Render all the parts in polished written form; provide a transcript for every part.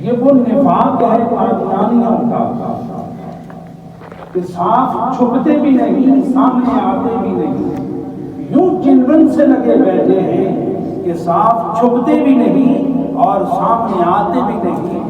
یہ وہ نفاق ہے قادیانیوں کا کہ صاف چھپتے بھی نہیں، سامنے آتے بھی نہیں، یوں چلون سے لگے بیٹھے ہیں کہ صاف چھپتے بھی نہیں اور سامنے آتے بھی نہیں،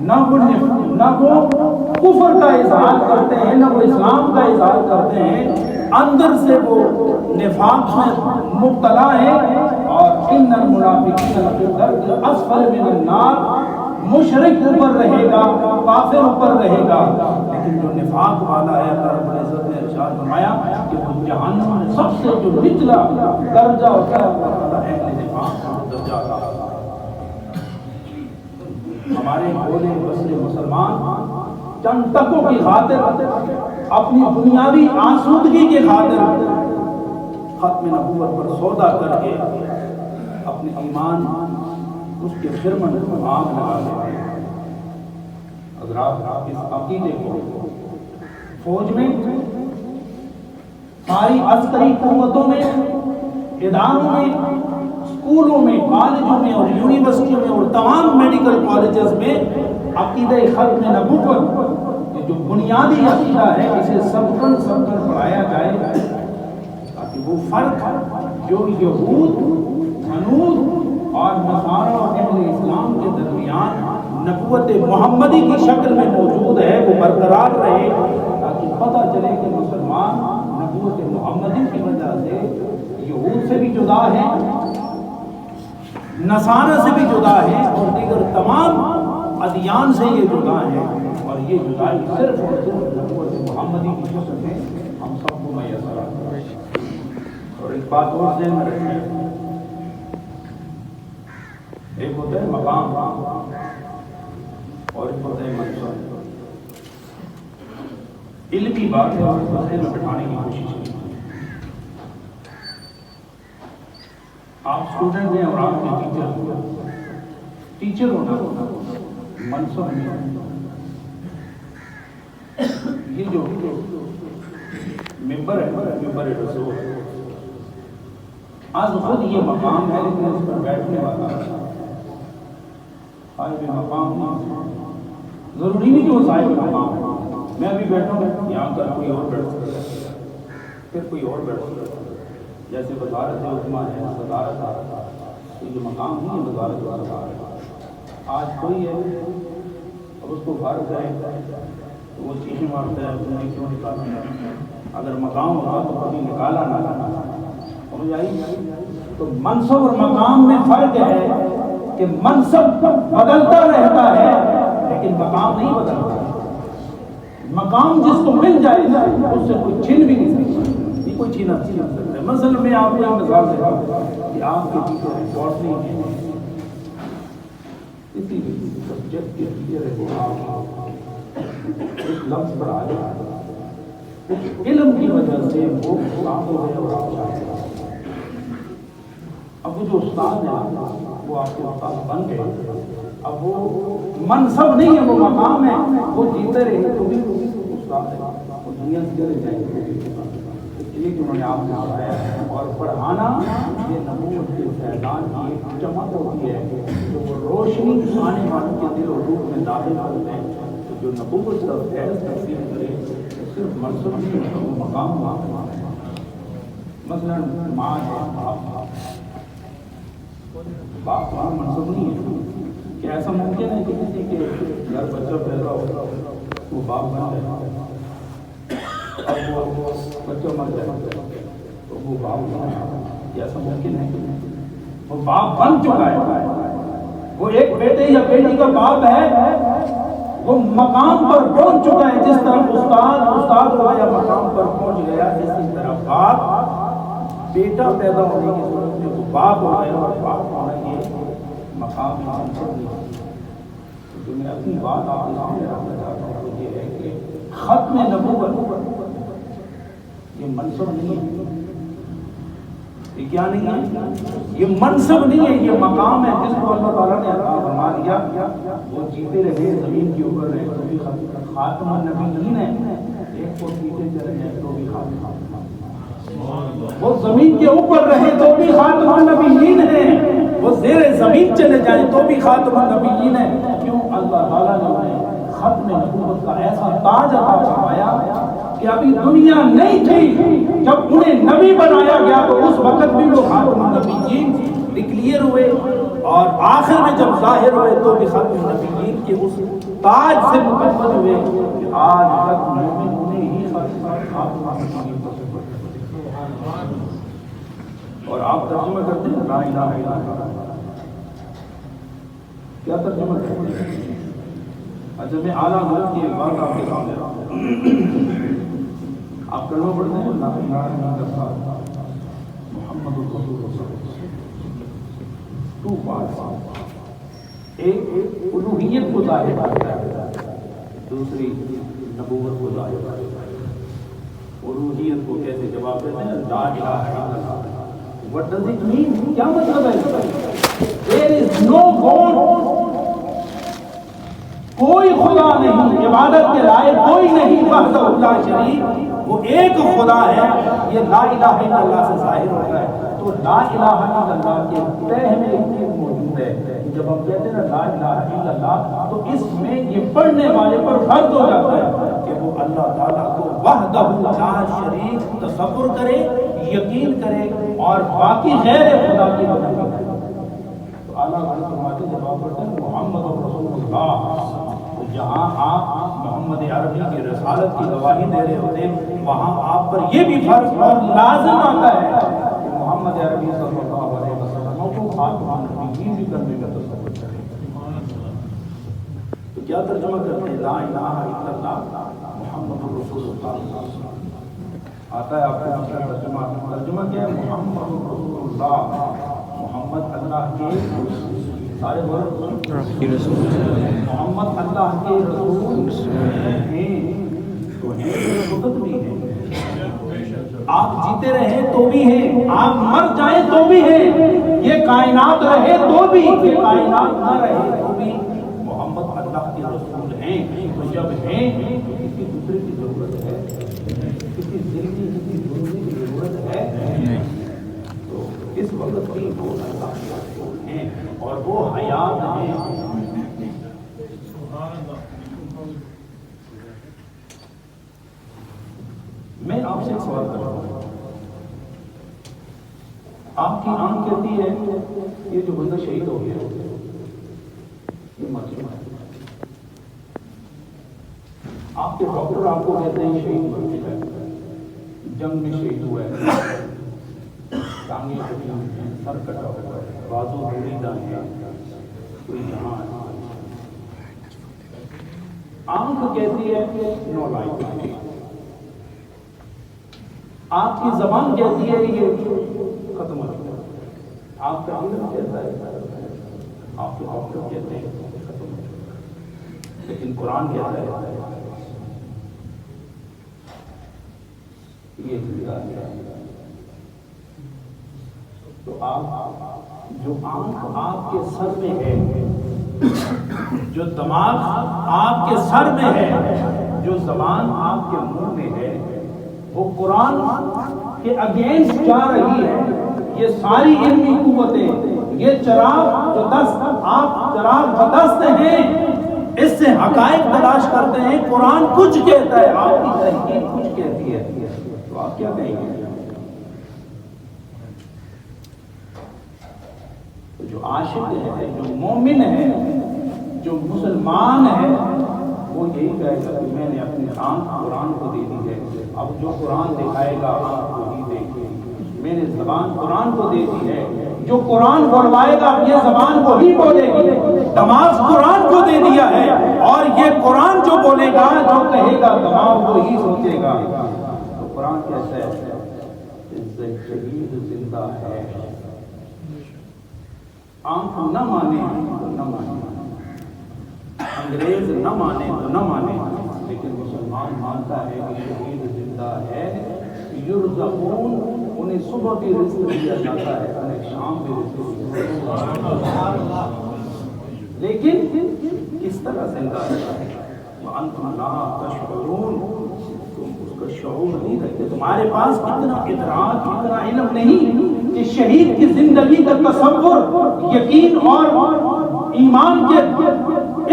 نہ وہ کفر کا اظہار کرتے ہیں نہ وہ اسلام کا اظہار کرتے ہیں، اندر سے وہ نفاق میں مبتلا ہیں۔ اور ان المنافقین فی الدرک الاسفل من النار، مشرک اوپر رہے گا، کافر اوپر رہے گا، لیکن جو نفاق والا ہے اللہ رب العزت نے ارشاد فرمایا کہ وہ جہنم میں سب سے جو نچلا درجہ ہوتا ہے وہ اہل نفاق کا درجہ ہوتا ہے۔ ہمارے بولے بسرے مسلمان چند ٹکوں کی خاطر، اپنی دنیاوی آسودگی کی خاطر ختم نبوت پر سودا کر کے اپنے ایمان اس کے خرمن کو آگ لگا دیتے ہیں۔ حضرات اس عقیدے کو فوج میں، ساری عسکری قوتوں میں، اداروں میں، اسکولوں میں، کالجوں میں اور یونیورسٹیوں میں اور تمام میڈیکل کالجز میں عقیدہ ختم نبوت، یہ جو بنیادی عقیدہ ہے، اسے سبقن پڑھایا جائے تاکہ وہ فرق جو یہود، ہنود اور نصارہ اور اہل اسلام کے درمیان نبوت محمدی کی شکل میں موجود ہے وہ برقرار رہے، تاکہ پتہ چلے کہ مسلمان نبوت محمدی کی وجہ سے یہود سے بھی جدا ہے، نصارہ سے بھی جدا ہے اور دیگر تمام ادیان سے یہ جدا ہے، اور یہ جدائی صرف اور صرف نبوت محمدی کی شکل میں ہم سب کو میسر ہے۔ اور ایک بات اور ذہن میں رکھیں، ایک ہوتا ہے مقام اور ایک ہوتا ہے منصب۔ علم کی بات ہے اور ذہن میں بٹھانے کی کوشش کی۔ آپ اسٹوڈنٹ ہیں اور آپ کے ٹیچر ہونا منصب نہیں، یہ جو ممبر ہے ممبر رسول آج خود یہ مقام ہے، لیکن اس پر بیٹھنے والا صاحب مقام نہیں، ضروری نہیں کہ وہ صاحب مقام ہے۔ میں ابھی بیٹھوں گا یہاں پر کوئی اور بیٹھ سکتا ہے، پھر کوئی اور بیٹھ سکتا ہے، جیسے وزارت عظمیٰ ہے، صدارت، یہ جو مقام نہیں ہے وزارت و صدارت، آج کوئی ہے اب اس کو فارغ کرے تو وہ چیزیں مارتا ہے تمہیں کیوں نکالا، اگر مقام ہوگا تو کبھی نکالا نہ جانا، سمجھ آئی؟ تو منصب اور مقام میں فرق ہے کہ منصب بدلتا رہتا ہے لیکن مقام نہیں بدلتا۔ مقام جس کو مل جائے اس سے کوئی چھین بھی نہیں سکتا، یہ کوئی چھینا نہیں سکتا۔ مثلا میں آپ کو ایک مثال دیتا ہوں کہ آپ کے ٹیچر ریپورٹ نہیں ہے، اسی سبجیکٹ کے ٹیچر ہے وہ آپ ایک لفظ پر آ جائے، کچھ علم کی وجہ سے وہ استاد ہو گئے اور آپ شاید اب وہ جو استاد ہے وہ آپ کے استاد بن گئے، اب وہ منصب نہیں ہے وہ مقام ہے، وہ جیتے رہے تو بھی استاد ہے، وہ دنیا سے چلے جائیں گے، اس لیے کہ انہوں نے آپ کو پڑھایا اور پڑھانا یہ نبوت کے فیضان کی ایک چمک ہوتی ہے جو وہ روشنی آنے والوں کے دل و روح میں داخل کرتے ہیں۔ تو جو نبوت کا فیض تقسیم کرے صرف منصب نہیں ہے، وہ مقام وہاں ہے۔ مثلا ماں ہے، باپ وہاں منصب نہیں ہے، کیا ایسا ممکن ہے کہ کسی کے گھر بچہ پیدا ہو وہ باپ بن جائے، اب وہ بچہ مر جائے تو وہ باپ بن جائے؟ کیا ایسا ممکن ہے؟ وہ باپ بن چکا ہے، وہ ایک بیٹے یا بیٹی کا باپ ہے، وہ مقام پر پہنچ چکا ہے۔ جس طرح استاد ہوا یا مقام پر پہنچ گیا، اسی طرح باپ بیٹا پیدا ہونے کی صورت میں وہ باپ ہو گیا، اور باپ ہونا یہ مقام منصب نہیں۔ جو میں اپنی بات آپ کے سامنے رکھنا چاہتا ہوں وہ یہ ہے کہ ختم نبوت یہ منصب نہیں ہے، یہ کیا نہیں ہے؟ یہ منصب نہیں ہے، یہ مقام ہے جس کو اللہ تعالیٰ نے عطا فرما دیا۔ وہ جیتے رہے زمین کے اوپر رہے تو بھی خاتم النبیین ہے، ایک کو پیچھے چلے جائے تو بھی خاتم، وہ زمین کے اوپر رہے تو بھی خاتم النبیین ہے، وہ زیر زمین چلے جائیں تو بھی خاتم النبیین ہے۔ کیوں؟ اللہ ختم نبوت کا ایسا تاج عطا فرمایا کہ ابھی دنیا نہیں تھی جب انہیں نبی بنایا گیا تو اس وقت بھی وہ خاتم النبیین ڈکلیئر ہوئے، اور آخر میں جب ظاہر ہوئے تو بھی خاتم النبیین کے اس تاج سے مکمل ہوئے کہ آج تک مومن انہیں ہی خاتم النبیین اور آپ ترجمہ کرتے ہیں لا الہ الا اللہ، کیا ترجمہ کرتے ہیں؟ اچھا میں اعلیٰ حضرت کی ایک بات آپ کے سامنے رہا ہوں، آپ کلمہ پڑھتے ہیں لا الہ الا اللہ محمد رسول اللہ، 2 پارٹس، ایک الوہیت کو ظاہر کرتا ہے، دوسری نبوت کو ظاہر کرتا ہے۔ الوہیت کو کیسے جواب دیتے ہیں؟ لا الہ الا اللہ، what does it mean؟ کیا مطلب ہے؟ there is no God، کوئی خدا نہیں، عبادت کے لائق کوئی نہیں، وحدہ لا شریک، وہ ایک خدا ہے، یہ لا الہ الا اللہ سے ظاہر ہوتا ہے۔ تو لا الہ الا اللہ کے تہ میں ایک چیز موجود ہے، جب ہم کہتے ہیں نا لا الہ الا اللہ تو اس میں یہ پڑھنے والے پر فرض ہو جاتا ہے کہ وہ اللہ تعالیٰ کو وحدہ لا شریک تصور کرے، یقین کرے اور باقی غیر خدا کی مدد کرے۔ تو اعلیٰ حضرت فرماتے ہیں جب آپ پڑھتے ہیں محمد رسول اللہ، تو جہاں آپ محمد عربی کی رسالت کی گواہی دے رہے ہوتے ہیں وہاں آپ پر یہ بھی فرض اور لازم آتا ہے کہ محمد عربی صلی اللہ علیہ وسلم کو خاتم النبیین بھی کرنے کا تصور کریں۔ تو کیا ترجمہ کرتے ہیں؟ لا الہ الا اللہ محمد رسول اللہ، آتا ہے آپ کو ترجمہ کیا ہے؟ محمد رسول اللہ، محمد اللہ کے سارے محمد اللہ کے رسول ہیں، تو ہیں خود بھی ہیں، آپ جیتے رہیں تو بھی ہیں، آپ مر جائیں تو بھی ہیں، یہ کائنات رہے تو بھی، یہ کائنات نہ رہے تو بھی محمد اللہ کے رسول ہیں۔ تو جب ہیں تو کسی دوسرے کی ضرورت ہے، کسی دل کی کسی دوسرے کی ضرورت ہے، تو اس وقت بھی وہ اللہ کے رسول ہیں اور وہ حیات ہیں۔ میں آپ سے ایک سوال کر رہا ہوں، آپ کی آنکھ کہتی ہے یہ جو بندہ شہید ہو گیا یہ مر چکا ہے، آپ کے ڈاکٹر آپ کو کہتے ہیں شہید ہو چکا ہے، جنگ میں شہید ہوا ہے، ٹانگیں کٹی ہوئی ہیں، سر کٹا ہوا ہے، بازو بریدہ ہے، کوئی جہاں ہے، آنکھ کہتی ہے نو لائف، آپ کی زبان کہتی ہے یہ ختم ہو چکا ہے، آپ کا علم کہتا ہے، آپ کے ڈاکٹر کہتے ہیں ختم ہو چکا ہے، لیکن قرآن کہتا ہے یہ زندہ ہے۔ تو آپ جو آنکھ آپ کے سر میں ہے، جو دماغ آپ کے سر میں ہے، جو زبان آپ کے منہ میں ہے، وہ قرآن کے اگینسٹ جا رہی ہے۔ یہ ساری علمی قوتیں، یہ چراغ جو دست، آپ چراغ بدست ہیں، اس سے حقائق تلاش کرتے ہیں، قرآن کچھ کہتا ہے، آپ کی تحقیق کچھ کہتی ہے، تو آپ کیا کہیں گے؟ جو عاشق ہے، جو مومن ہے، جو مسلمان ہے، وہ یہی کہے گا کہ میں نے اپنی آنکھ قرآن کو دے دی ہے، اب جو قرآن دکھائے گا آنکھ کو ہی دیکھے، میں نے زبان قرآن کو دے دی ہے، جو قرآن بولوائے گا یہ زبان کو ہی بولے گی، دماغ قرآن کو دے دیا ہے، اور یہ قرآن جو بولے گا، جو کہے گا دماغ کو ہی سوچے گا۔ تو قرآن کہتا ہے شہید زندہ ہے، آنکھ نہ مانے تو نہ مانے، انگریز نہ مانے تو نہ مانے، لیکن مسلمان مانتا ہے کہ شہید زندہ ہے، یرزقون، انہیں صبح بھی رزق دیا جاتا ہے، انہیں شام بھی رزق دیا جاتا ہے، لیکن کس طرح زندہ ہے؟ وَأَنْتُمْ لَا تَشْعُرُونَ، تم اس کا شعور نہیں رکھتے، تمہارے پاس اتنا ادراک، اتنا علم نہیں کہ شہید کی زندگی کا تصور یقین اور ایمان کے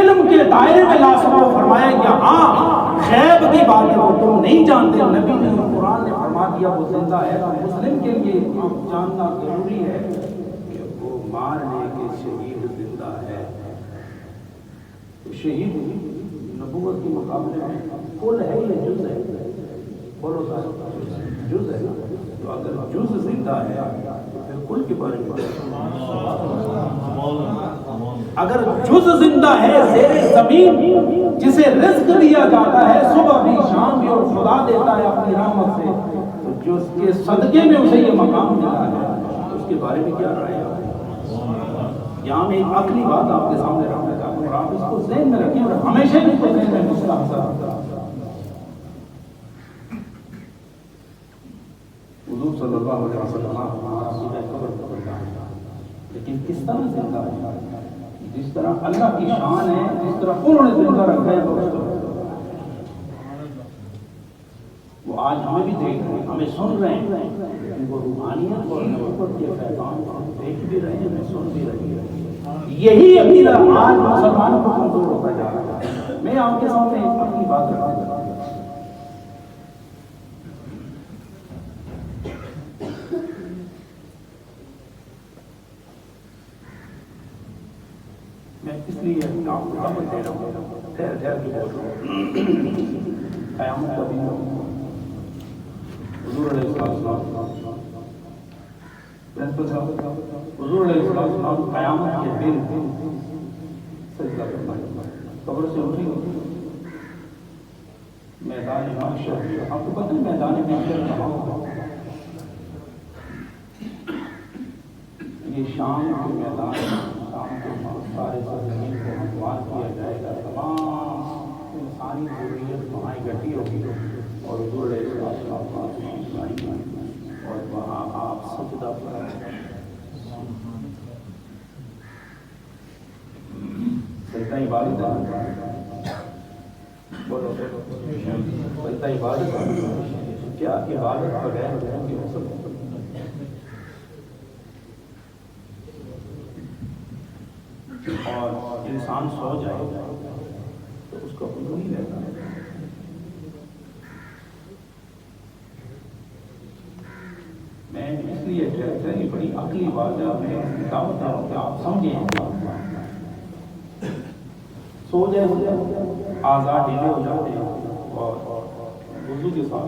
علم کے دائرے میں لا سکو۔ فرمایا لوگ نہیں جانتے نبی نے قرآن نے فرما دیا وہ زندہ ہے، تو مسلم کے لیے جاننا ضروری ہے کہ وہ مارنے کے شہید زندہ ہے۔ شہید نبوت کے مقابلے میں کل ہے یا جز ہے؟ بولو صاحب، جز ہے نا؟ تو اگر جز زندہ ہے تو پھر کل کے بارے میں اگر جز زندہ ہے زیر زمین جسے رزق دیا جاتا ہے صبح بھی شام بھی اور خدا دیتا ہے اپنی رحمت سے، تو جو اس کے صدقے میں اسے یہ مقام ملا ہے اس کے بارے میں کیا رائے ہے؟ یہاں میں ایک عقلی بات آپ کے سامنے رکھنا چاہتا ہوں اور آپ اس کو ذہن میں رکھیں اور ہمیشہ اس کو ذہن میں مستحضر۔ حضور صلی اللہ علیہ وسلم ہمارا سورہ قبر کا بیان ہے، لیکن کس طرح زندہ ہے؟ جس طرح اللہ کی شان ہے، جس طرح انہوں نے زندہ رکھا ہے وہ آج ہمیں بھی دیکھ رہے ہیں، ہمیں سن رہے ہیں، لیکن وہ روحانیت اور نبوت کے پیغام کو ہم دیکھ بھی رہے ہیں، ہمیں سن بھی رہے ہیں۔ یہی عقیدہ آج مسلمانوں کو کمزور ہوتا جا رہا ہے۔ میں آپ کے سامنے ایک اپنی بات رکھنا چاہتا ہوں، میں اس لیے آپ کو دعوت دے رہا ہوں، ٹھہر ٹھہر کے بول رہا ہوں، قیامت کا دن حضور علیہ السلام حضور علیہ السلام قیامت کے دن سجدہ کرنا ہے، قبر سے اٹھی میدان محشر، آپ کو پتہ ہے میدان محشر کہاں ہوگا؟ یہ شام کے میدان، شام کے سارے زمین کو ہموار کیا جائے گا، تمام انسانی ضروریت وہاں اکٹھی ہوگی اور حضور علیہ السلام اور وہاں آپ سجدہ فرمائیں۔ سجدہ عبادت ہے، بولو سجدہ عبادت ہے، کیا عبادت بغیر رحم کی ہو سکتی؟ اور انسان سو جائے تو اس کا خود نہیں رہتا۔ میں اس لیے کہتا ہے یہ بڑی عقلی بات ہے، میں دعوت دے رہا ہوں کہ آپ سمجھیں، سو جائے آزاد ڈھیلے ہو جاتے ہیں اور وضو کے ساتھ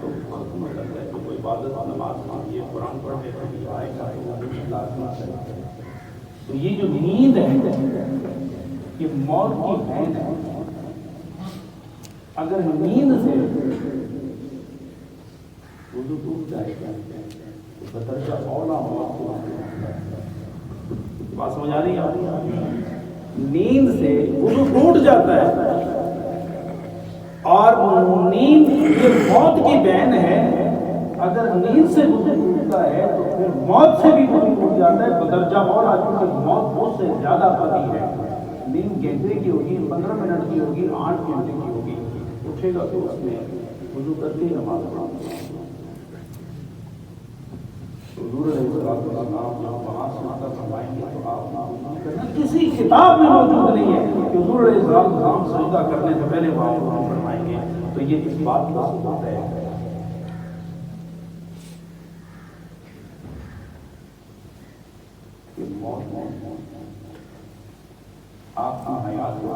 تو ختم ہو جاتا ہے، تو کوئی عبادت نماز پڑھیے، قرآن پڑھنے کبھی آئے گا تو یہ جو نیند ہے یہ موت کی بہن ہے۔ اگر نیند سے وضو ٹوٹ جائے گا تو بدرجہ اولا موت کو بات سمجھ آ رہی ہے؟ نیند سے وضو ٹوٹ جاتا ہے اور نیند یہ موت کی بہن ہے۔ اگر نیند سے وضو ٹوٹتا ہے تو پھر موت سے بھی وضو ٹوٹ جاتا ہے بدرجہ اولا، کیونکہ موت بہت سے زیادہ پتی ہے۔ نیند گھنٹے کی ہوگی، 15 منٹ کی ہوگی، 8 گھنٹے کی ہوگی، اٹھے گا تو اس میں وضو کرتے ہی نماز پڑھنا۔ حضور علیہ السلام وہاں سے مطلب فرمائیں گے تو آپ کسی کتاب میں موجود نہیں ہے کہ حضور علیہ السلام سجدہ کرنے سے پہلے وہاں فرمائیں گے، تو یہ اس بات کا ثبوت ہے کہ موت آپ کی حیات کو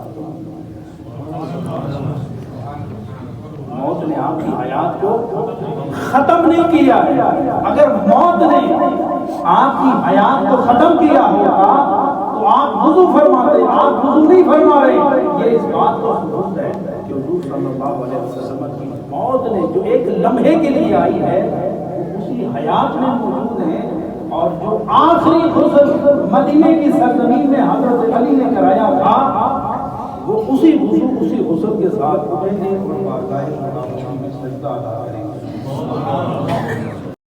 موت نے آپ کی حیات کو ختم نہیں کیا ہے۔ اگر موت نے آپ کی حیات کو ختم کیا ہوگا تو آپ وضو فرماتے، آپ وضو نہیں فرما رہے۔ یہ اس بات کو ثبوت ہے کہ حضور صلی اللہ علیہ وسلم کی موت نے جو ایک لمحے کے لیے آئی ہے اسی حیات میں موجود ہے، اور جو آخری غسل مدینے کی سرزمین میں حضرت علی نے کرایا تھا وہ اسی وضو اسی غسل کے ساتھ اٹھیں گے اور بارگاہ خدا میں سجدہ ادا کریں گے۔